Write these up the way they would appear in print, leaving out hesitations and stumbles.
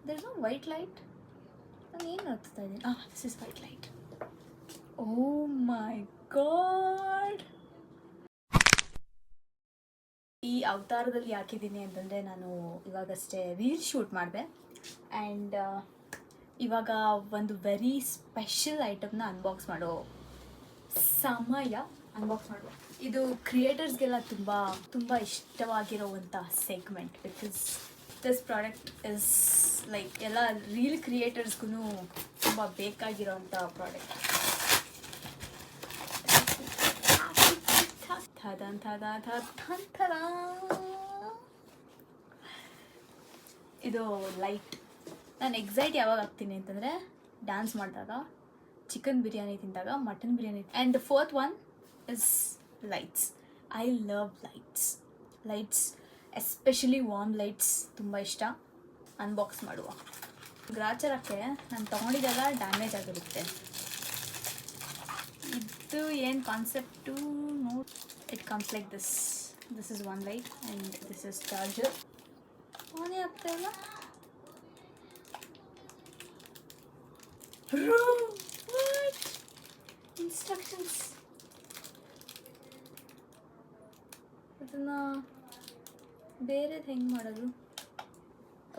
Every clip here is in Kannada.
There's no white light. ನಾನು ಏನು ನೋಡ್ತಾ ಇದ್ದೀನಿ? This is white light. Oh my god. ಈ ಅವತಾರದಲ್ಲಿ ಯಾಕಿದ್ದೀನಿ ಅಂತಂದರೆ, ನಾನು ಇವಾಗಷ್ಟೇ ರೀಲ್ ಶೂಟ್ ಮಾಡಿದೆ ಆ್ಯಂಡ್ ಇವಾಗ ಒಂದು ವೆರಿ ಸ್ಪೆಷಲ್ ಐಟಮ್ನ ಅನ್ಬಾಕ್ಸ್ ಮಾಡೋ ಸಮಯ. ಅನ್ಬಾಕ್ಸ್ ಮಾಡುವ ಇದು ಕ್ರಿಯೇಟರ್ಸ್ಗೆಲ್ಲ ತುಂಬ ಇಷ್ಟವಾಗಿರೋವಂಥ segment. Because this product is like ಎಲ್ಲ ರೀಲ್ ಕ್ರಿಯೇಟರ್ಸ್ಗೂ ತುಂಬ ಬೇಕಾಗಿರೋವಂಥ ಪ್ರಾಡಕ್ಟ್. ಇದು ಲೈಟ್. ನಾನು ಎಕ್ಸೈಟ್ ಯಾವಾಗ ಆಗ್ತೀನಿ ಅಂತಂದರೆ, ಡ್ಯಾನ್ಸ್ ಮಾಡಿದಾಗ, ಚಿಕನ್ ಬಿರಿಯಾನಿ ತಿಂದಾಗ, mutton biryani. And the fourth one is lights. I love lights especially warm lights ತುಂಬ ಇಷ್ಟ. ಅನ್ಬಾಕ್ಸ್ ಮಾಡುವ. ಗ್ರಾಚಾರಕ್ಕೆ ನಾನು ತೊಗೊಂಡಿದ್ದೆಲ್ಲ ಡ್ಯಾಮೇಜ್ ಆಗಿರುತ್ತೆ. ಇದು ಏನು concept note. It comes like this is one light and this is charger. ಆನೇ ಆಗ್ತಾ ಇಲ್ಲ. ಇನ್ಸ್ಟ್ರಕ್ಷನ್ಸ್. ಅದನ್ನು ಬೇರೆದು ಹೆಂಗೆ ಮಾಡೋದು?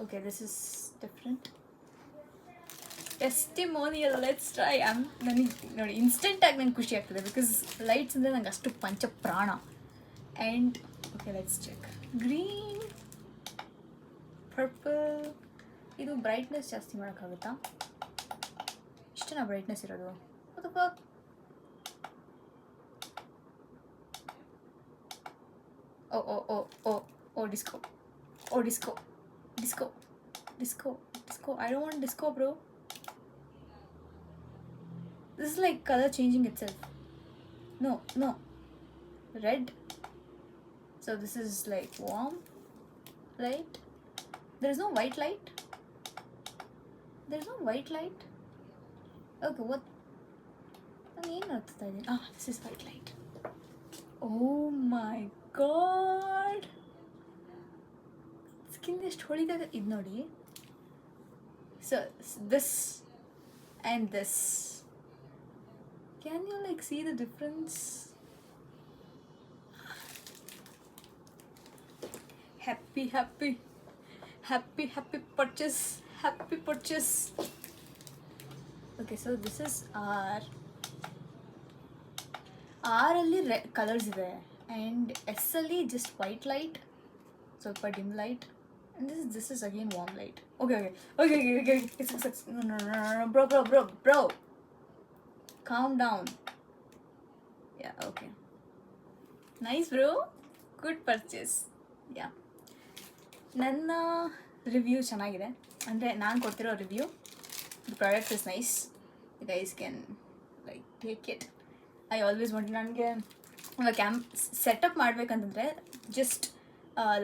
Okay, this is different. Testimonial, let's try. ನನಗೆ ನೋಡಿ ಇನ್ಸ್ಟೆಂಟಾಗಿ ನಂಗೆ ಖುಷಿ ಆಗ್ತದೆ. ಬಿಕಾಸ್ ಲೈಟ್ಸ್ ಅಂದರೆ ನಂಗೆ ಅಷ್ಟು ಪಂಚ ಪ್ರಾಣ. And okay, let's check. Green, purple. ಇದು ಬ್ರೈಟ್ನೆಸ್ ಜಾಸ್ತಿ ಮಾಡೋಕ್ಕಾಗುತ್ತಾ? ಇಷ್ಟೇನಾ ಬ್ರೈಟ್ನೆಸ್ ಇರೋದು? ಅಥವಾ oh oh oh oh oh disco. Oh disco disco disco disco. I don't want disco bro. This is like color changing itself. No. Red. So this is like warm light. There is no white light. Okay, what? ನಾನು ಏನು ನೋಡ್ತಾ ಇದ್ದೀನಿ? This is white light. Oh my god. Skin ಎಷ್ಟು ಹೊಳಿದಾಗ ಇದು ನೋಡಿ. So this and this. Can you like see the difference? Happy purchase. Okay, so this is R ಅಲ್ಲಿ ಕಲರ್ಸ್ ಇದೆ ಆ್ಯಂಡ್ S ಅಲ್ಲಿ ಜಸ್ಟ್ ವೈಟ್ ಲೈಟ್, ಸ್ವಲ್ಪ dim light, and this is again warm light. Okay. It's bro. Calm down. Yeah, okay. Nice bro. Good purchase. Yeah. ನನ್ನ ರಿವ್ಯೂ ಚೆನ್ನಾಗಿದೆ. ಅಂದರೆ ನಾನು ಕೊಡ್ತಿರೋ review, the product is nice. You guys can like take it. I always want. ನನಗೆ ಸೆಟಪ್ ಮಾಡಬೇಕಂತಂದರೆ ಜಸ್ಟ್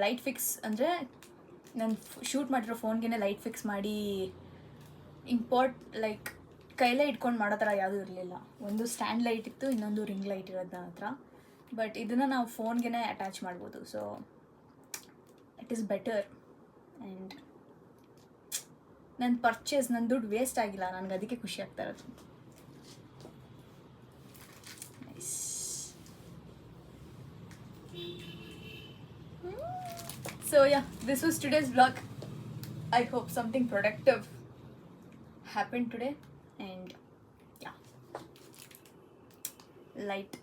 ಲೈಟ್ ಫಿಕ್ಸ್, ಅಂದರೆ ನಾನು ಶೂಟ್ ಮಾಡಿರೋ ಫೋನ್ಗೆ ಲೈಟ್ ಫಿಕ್ಸ್ ಮಾಡಿ ಲೈಕ್ ಕೈಲೇ ಇಟ್ಕೊಂಡು ಮಾಡೋ ಥರ ಯಾವುದೂ ಇರಲಿಲ್ಲ. ಒಂದು ಸ್ಟ್ಯಾಂಡ್ ಲೈಟ್ ಇತ್ತು, ಇನ್ನೊಂದು ರಿಂಗ್ ಲೈಟ್ ಇರೋದು ನನ್ನ ಹತ್ರ. ಬಟ್ ಇದನ್ನು ನಾವು ಫೋನ್ಗೆ ಅಟ್ಯಾಚ್ ಮಾಡ್ಬೋದು. So it is better. And ನನ್ನ ಪರ್ಚೇಸ್, ನನ್ನ ದುಡ್ಡು ವೇಸ್ಟ್ ಆಗಿಲ್ಲ. ನನಗೆ ಅದಕ್ಕೆ ಖುಷಿ ಆಗ್ತಾ ಇರೋದು. Nice. So yeah, this was today's vlog. I hope something productive happened today. And yeah, light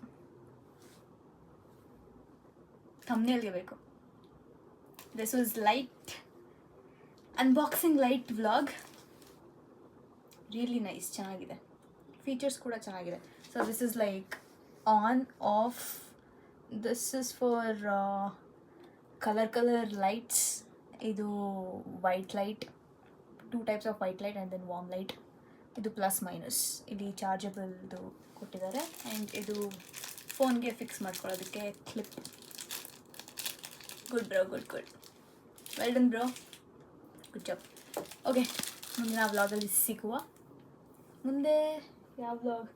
thumbnail ge beku. This was light unboxing light vlog. Really nice, ಚೆನ್ನಾಗಿದೆ. ಫೀಚರ್ಸ್ ಕೂಡ ಚೆನ್ನಾಗಿದೆ. So this is like on off. This is for color lights. ಇದು white light, 2 types of white light and then warm light. ಇದು ಪ್ಲಸ್ ಮೈನಸ್. ಇಲ್ಲಿ ಚಾರ್ಜಬಲ್ದು ಕೊಟ್ಟಿದ್ದಾರೆ. ಆ್ಯಂಡ್ ಇದು ಫೋನ್ಗೆ ಫಿಕ್ಸ್ ಮಾಡ್ಕೊಳ್ಳೋದಕ್ಕೆ clip. Good bro, good. Well done bro, good job. Okay, ಮುಂದಿನ ವ್ಲಾಗಲ್ಲಿ ಸಿಗುವ. ಮುಂದೆ ಯಾವ ವ್ಲಾಗ್?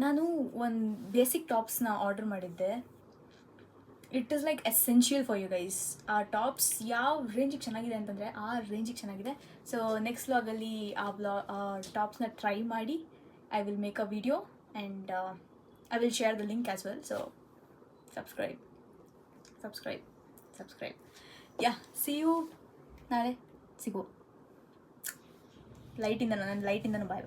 ನಾನು ಒಂದು ಬೇಸಿಕ್ ಟಾಪ್ಸ್ನ ಆರ್ಡರ್ ಮಾಡಿದ್ದೆ. It is like essential for you guys. ಆ ಟಾಪ್ಸ್ ಯಾವ ರೇಂಜಿಗೆ ಚೆನ್ನಾಗಿದೆ ಅಂತಂದರೆ ಆ ರೇಂಜಿಗೆ ಚೆನ್ನಾಗಿದೆ. ಸೊ ನೆಕ್ಸ್ಟ್ ವ್ಲಾಗಲ್ಲಿ ಆ ಟಾಪ್ಸ್ನ ಟ್ರೈ ಮಾಡಿ I will make a video and I will share the link as well. So subscribe. Yeah, see you. ನಾಳೆ ಸಿಗು. ಲೈಟಿಂದನೂ ಬಾಯ್.